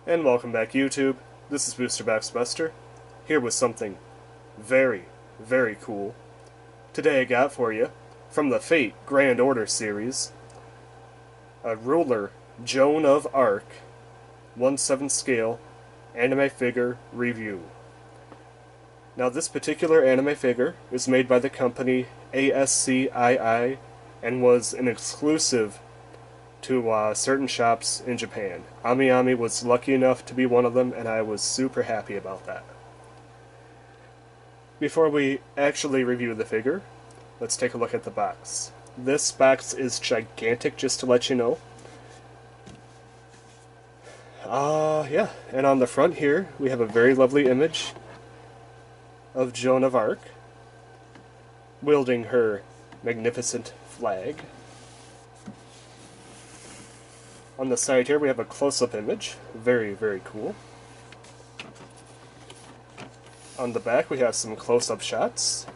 And welcome back, YouTube. This is Booster Buster, here with something very, very cool. Today I got for you, from the Fate Grand Order series, a Ruler Joan of Arc 1/7 scale anime figure review. Now this particular anime figure is made by the company ASCii and was an exclusive to certain shops in Japan. AmiAmi was lucky enough to be one of them, and I was super happy about that. Before we actually review the figure, let's take a look at the box. This box is gigantic, just to let you know. Yeah, and on the front here, we have a very lovely image of Joan of Arc, wielding her magnificent flag. On the side here we have a close-up image, very, very cool. On the back we have some close-up shots.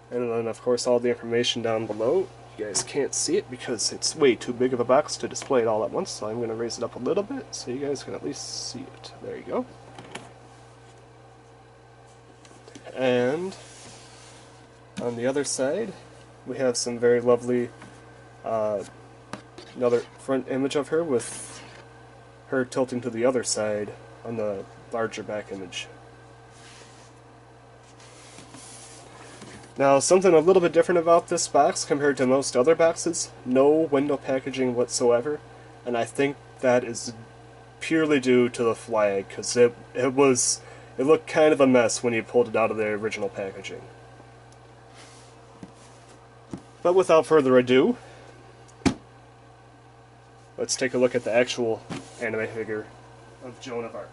And then of course all the information down below. You guys can't see it because it's way too big of a box to display it all at once, so I'm going to raise it up a little bit so you guys can at least see it. There you go. And on the other side we have some very lovely another front image of her with her tilting to the other side on the larger back image. Now, something a little bit different about this box compared to most other boxes, no window packaging whatsoever, and I think that is purely due to the flag, because it looked kind of a mess when you pulled it out of the original packaging. But without further ado, let's take a look at the actual anime figure of Joan of Arc.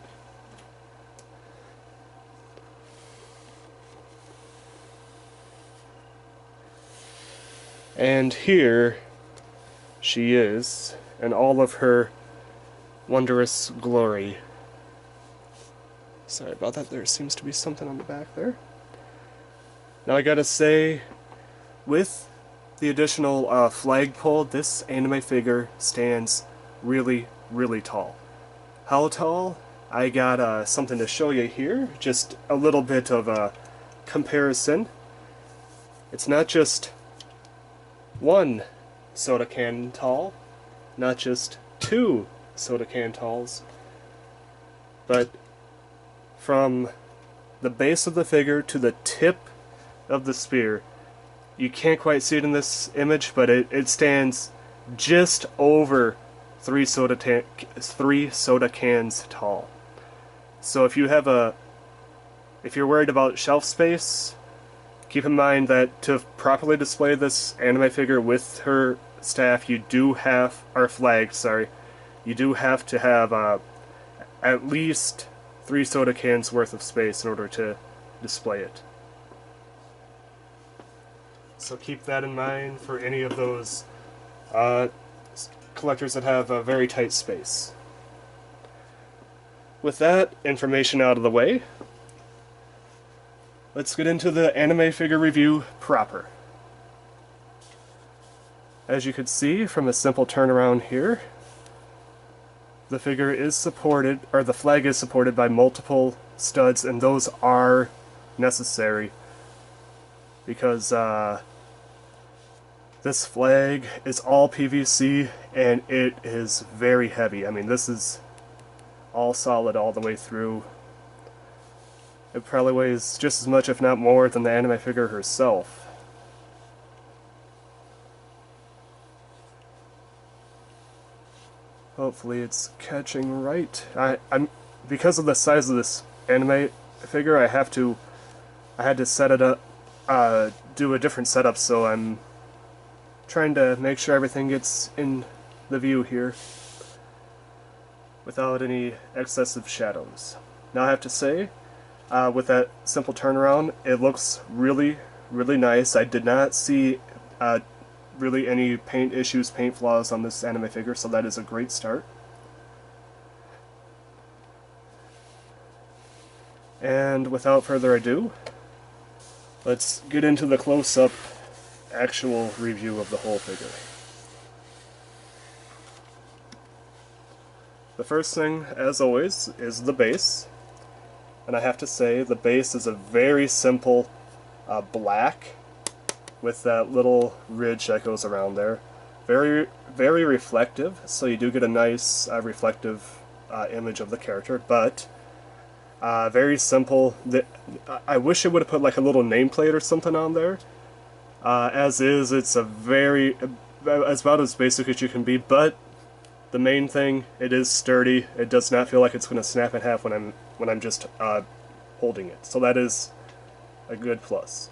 And here she is, in all of her wondrous glory. Sorry about that, there seems to be something on the back there. Now I gotta say, with the additional flagpole, this anime figure stands really, really tall. How tall? I got something to show you here, just a little bit of a comparison. It's not just one soda can tall, not just two soda can talls, but from the base of the figure to the tip of the spear. You can't quite see it in this image, but it stands just over three soda cans tall. So if you're worried about shelf space, keep in mind that to properly display this anime figure with her staff, you do have to have at least 3 soda cans worth of space in order to display it. So keep that in mind for any of those collectors that have a very tight space. With that information out of the way, let's get into the anime figure review proper. As you can see from a simple turnaround here, the figure is supported, or the flag is supported by multiple studs, and those are necessary because this flag is all PVC and it is very heavy. I mean, this is all solid all the way through. It probably weighs just as much, if not more, than the anime figure herself. Hopefully it's catching right. I'm because of the size of this anime figure, I had to set it up, do a different setup, so I'm trying to make sure everything gets in the view here without any excessive shadows. Now I have to say, with that simple turnaround, it looks really, really nice. I did not see really any paint issues, paint flaws on this anime figure, so that is a great start. And without further ado, let's get into the close-up actual review of the whole figure. The first thing, as always, is the base. And I have to say, the base is a very simple black with that little ridge that goes around there. Very, very reflective, so you do get a nice reflective image of the character, but very simple. I wish it would have put like a little nameplate or something on there. As is, it's a very, about as basic as you can be, but the main thing, it is sturdy. It does not feel like it's going to snap in half when I'm just holding it. So that is a good plus.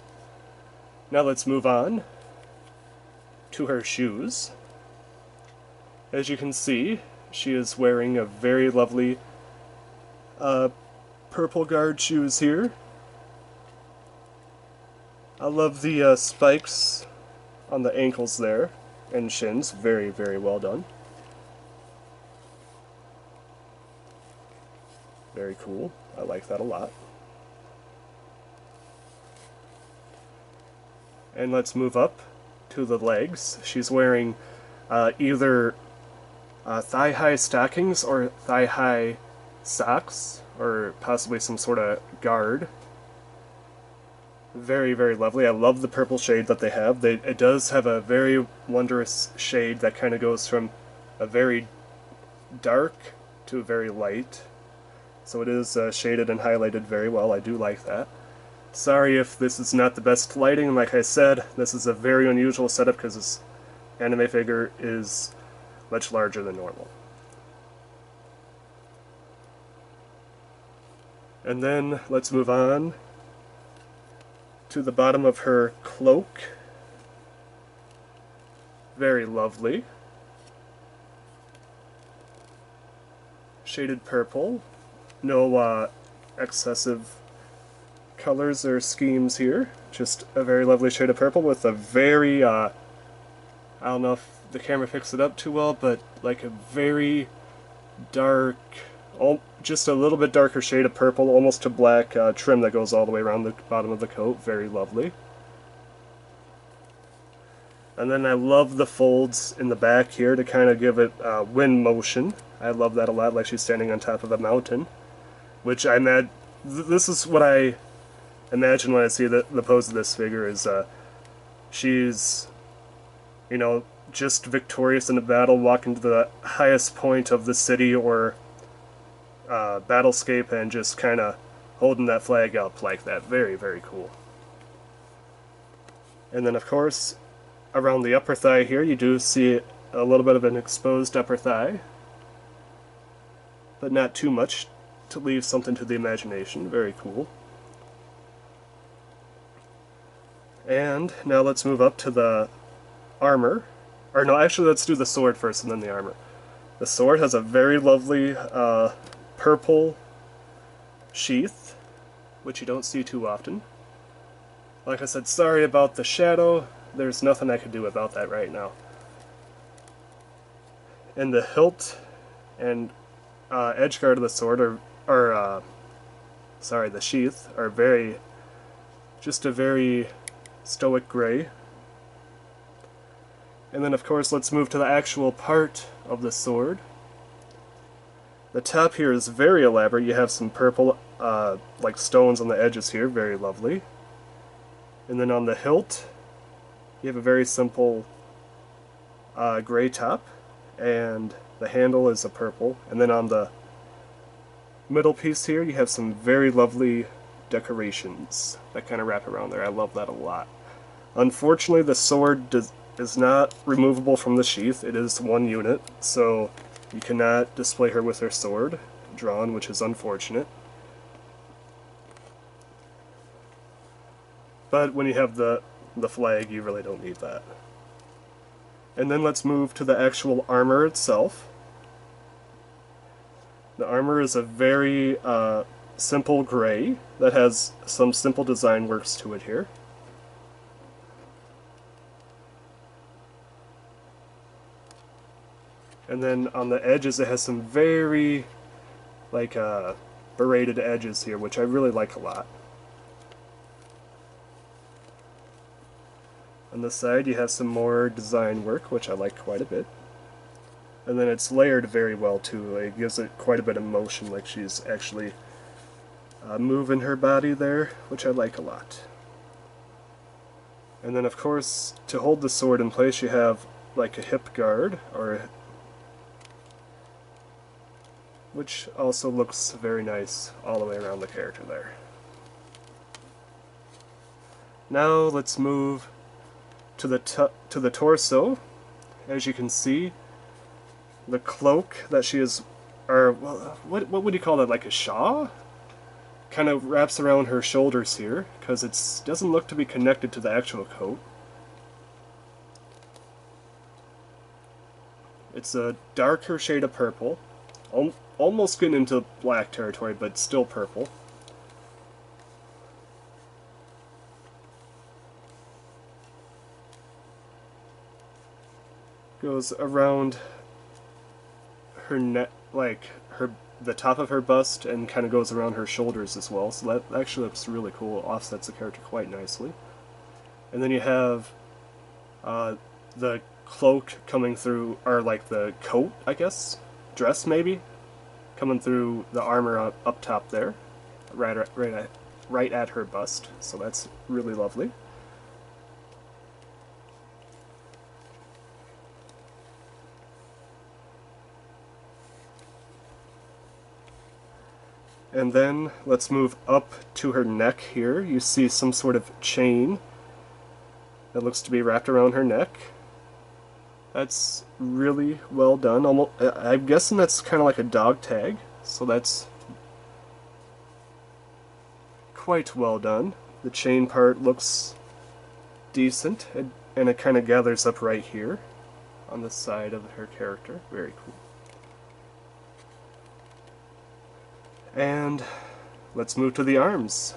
Now let's move on to her shoes. As you can see, she is wearing a very lovely purple guard shoes here. I love the spikes on the ankles there and shins. Very, very well done. Very cool. I like that a lot. And let's move up to the legs. She's wearing either thigh-high stockings or thigh-high socks, or possibly some sort of guard. Very, very lovely. I love the purple shade that they have. It does have a very wondrous shade that kind of goes from a very dark to a very light. So it is shaded and highlighted very well. I do like that. Sorry if this is not the best lighting. Like I said, this is a very unusual setup because this anime figure is much larger than normal. And then let's move on to the bottom of her cloak. Very lovely. Shaded purple. No excessive colors or schemes here. Just a very lovely shade of purple with a very, I don't know if the camera picks it up too well, but like a very dark, just a little bit darker shade of purple, almost to black trim that goes all the way around the bottom of the coat. Very lovely. And then I love the folds in the back here to kind of give it wind motion. I love that a lot, like she's standing on top of a mountain. Which I imagine, this is what I imagine when I see the pose of this figure is she's, you know, just victorious in a battle, walking to the highest point of the city or battlescape and just kind of holding that flag up like that. Very, very cool. And then of course, around the upper thigh here, you do see a little bit of an exposed upper thigh, but not too much to leave something to the imagination. Very cool. And now let's move up to the armor. Or no, actually let's do the sword first and then the armor. The sword has a very lovely purple sheath, which you don't see too often. Like I said, sorry about the shadow. There's nothing I can do about that right now. And the hilt and edge guard of the sword the sheath are just a very stoic gray. And then of course let's move to the actual part of the sword. The top here is very elaborate. You have some purple like stones on the edges here, very lovely. And then on the hilt you have a very simple gray top, and the handle is a purple. And then on the middle piece here you have some very lovely decorations that kind of wrap around there. I love that a lot. Unfortunately, the sword is not removable from the sheath. It is one unit, so you cannot display her with her sword drawn, which is unfortunate. But when you have the flag, you really don't need that. And then let's move to the actual armor itself. The armor is a very simple gray that has some simple design works to it here. And then on the edges it has some very like braided edges here, which I really like a lot. On the side you have some more design work, which I like quite a bit. And then it's layered very well too. It gives it quite a bit of motion, like she's actually moving her body there, which I like a lot. And then of course, to hold the sword in place, you have like a hip guard, which also looks very nice all the way around the character there. Now let's move to the torso. As you can see, the cloak that she is, or well, what would you call that? Like a shawl? Kind of wraps around her shoulders here, because it doesn't look to be connected to the actual coat. It's a darker shade of purple, almost getting into black territory, but still purple. Goes around her neck, like the top of her bust, and kind of goes around her shoulders as well. So that actually looks really cool. Offsets the character quite nicely. And then you have the cloak coming through, or like the coat, I guess, dress maybe, coming through the armor up top there, right at her bust. So that's really lovely. And then let's move up to her neck here. You see some sort of chain that looks to be wrapped around her neck. That's really well done. I'm guessing that's kind of like a dog tag, so that's quite well done. The chain part looks decent, and it kind of gathers up right here on the side of her character. Very cool. And let's move to the arms.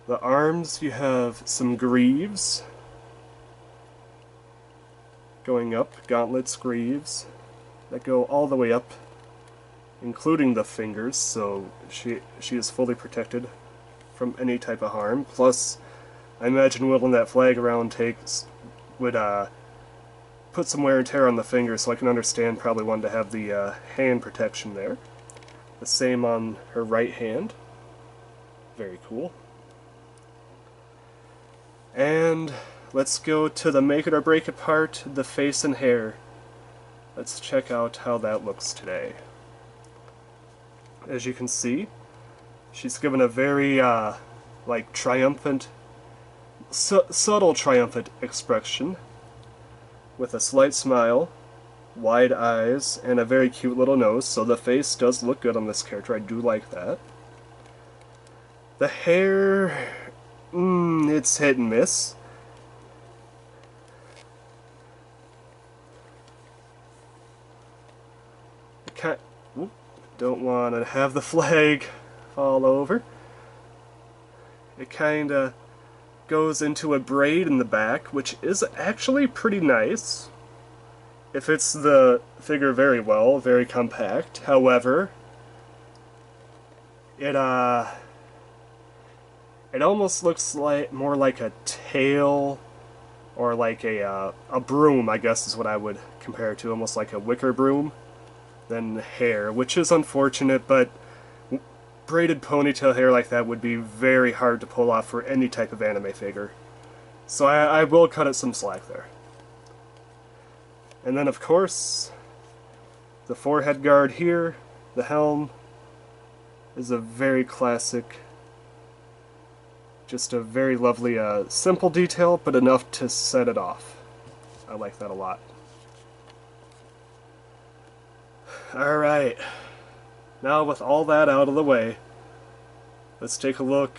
The arms, you have some greaves going up, gauntlets, greaves, that go all the way up, including the fingers, so she is fully protected from any type of harm. Plus, I imagine whittling that flag around would put some wear and tear on the fingers, so I can understand probably wanting to have the hand protection there. The same on her right hand. Very cool. And let's go to the make it or break it part, the face and hair. Let's check out how that looks today. As you can see, she's given a very like triumphant, subtle triumphant expression with a slight smile, wide eyes, and a very cute little nose, so the face does look good on this character. I do like that. The hair, it's hit and miss. Don't want to have the flag fall over. It kind of goes into a braid in the back, which is actually pretty nice. It fits the figure very well, very compact. However, it almost looks like more like a tail, or like a broom, I guess is what I would compare it to, almost like a wicker broom, than hair, which is unfortunate, but braided ponytail hair like that would be very hard to pull off for any type of anime figure. So I will cut it some slack there. And then, of course, the forehead guard here, the helm, is a very classic, just a very lovely, simple detail, but enough to set it off. I like that a lot. Alright, now with all that out of the way, let's take a look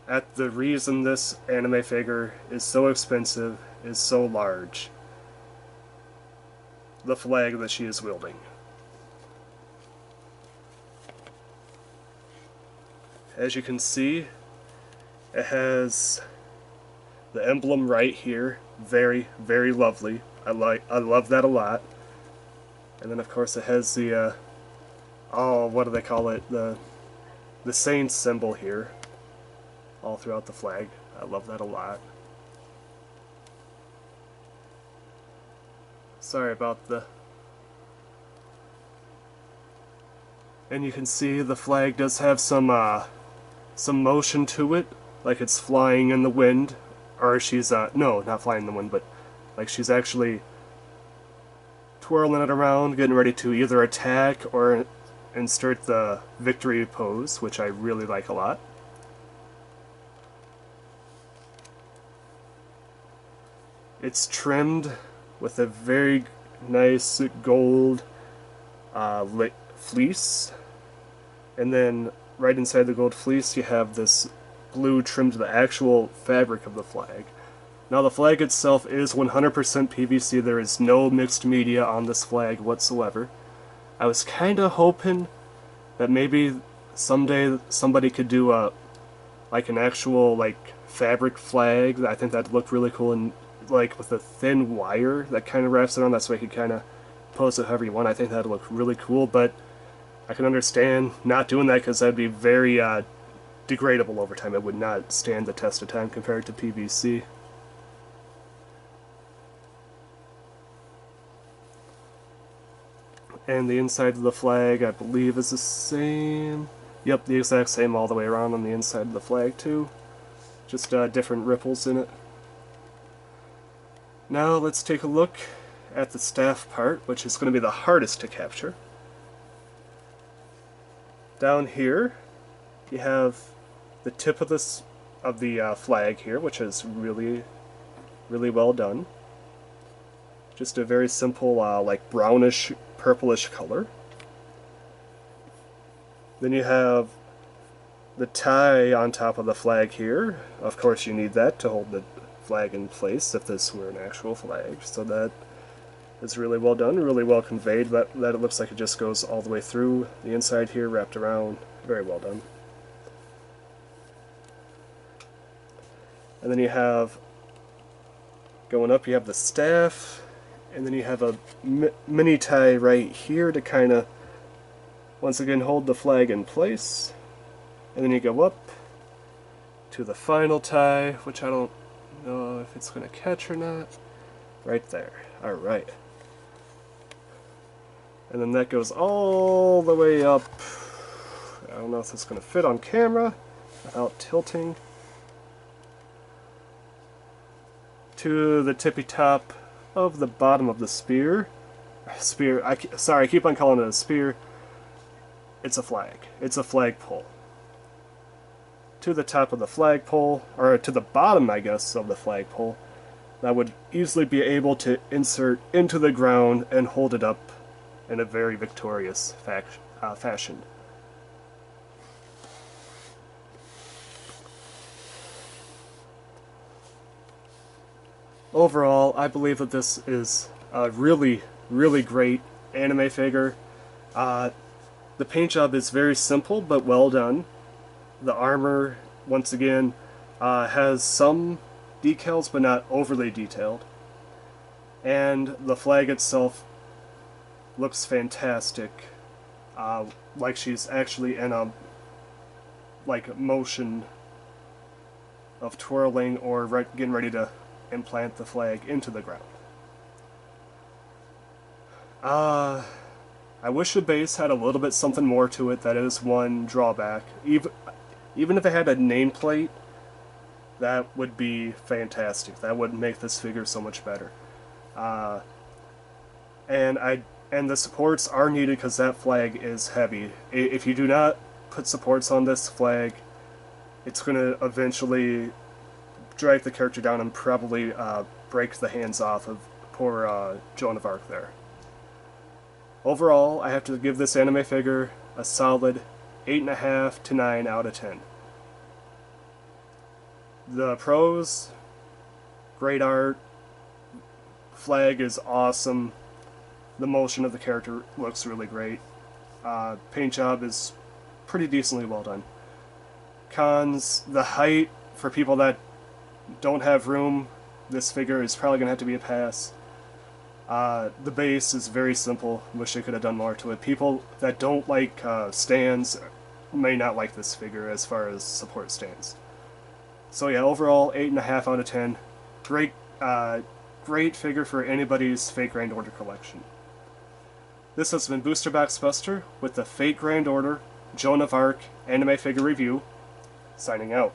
at the reason this anime figure is so expensive, is so large. The flag that she is wielding. As you can see, it has the emblem right here. Very, very lovely. I love that a lot. And then of course it has the what do they call it? The saint symbol here, all throughout the flag. I love that a lot. Sorry about the... And you can see the flag does have some motion to it, like it's flying in the wind, or she's, no, not flying in the wind, but like she's actually twirling it around, getting ready to either attack or insert the victory pose, which I really like a lot. It's trimmed with a very nice gold fleece, and then right inside the gold fleece you have this blue trimmed to the actual fabric of the flag. Now the flag itself is 100% PVC. There is no mixed media on this flag whatsoever. I was kinda hoping that maybe someday somebody could do like an actual like fabric flag. I think that'd look really cool, and like with a thin wire that kind of wraps it on. That's why you could kind of pose it however you want. I think that'd look really cool, but I can understand not doing that because that'd be very degradable over time. It would not stand the test of time compared to PVC. And the inside of the flag, I believe, is the same. Yep, the exact same all the way around on the inside of the flag too. Just different ripples in it. Now let's take a look at the staff part, which is going to be the hardest to capture. Down here, you have the tip of the flag here, which is really, really well done. Just a very simple, like brownish, purplish color. Then you have the tie on top of the flag here. Of course, you need that to hold the flag in place if this were an actual flag. So that is really well done, really well conveyed. That it looks like it just goes all the way through the inside here, wrapped around. Very well done. And then you have, going up, you have the staff, and then you have a mini tie right here to kind of, once again, hold the flag in place. And then you go up to the final tie, which I don't know if it's going to catch or not. Right there. Alright. And then that goes all the way up. I don't know if it's going to fit on camera without tilting. To the tippy top of the bottom of the spear. Sorry, I keep on calling it a spear. It's a flag. It's a flagpole. To the top of the flagpole, or to the bottom, I guess, of the flagpole, that would easily be able to insert into the ground and hold it up in a very victorious fashion. Overall, I believe that this is a really, really great anime figure. The paint job is very simple but well done. The armor, once again, has some decals but not overly detailed. And the flag itself looks fantastic. Like she's actually in a motion of twirling or getting ready to implant the flag into the ground. I wish the base had a little bit something more to it. That is one drawback. Even if it had a nameplate, that would be fantastic. That would make this figure so much better. And the supports are needed because that flag is heavy. If you do not put supports on this flag, it's going to eventually drag the character down and probably break the hands off of poor Joan of Arc there. Overall, I have to give this anime figure a solid 8.5 to 9 out of 10. The pros, great art, flag is awesome, the motion of the character looks really great, paint job is pretty decently well done. Cons, the height, for people that don't have room, this figure is probably going to have to be a pass. The base is very simple. Wish they could have done more to it. People that don't like stands may not like this figure as far as support stands. So yeah, overall 8.5 out of 10. Great great figure for anybody's Fate Grand Order collection. This has been Booster Box Buster with the Fate Grand Order Joan of Arc anime figure review, signing out.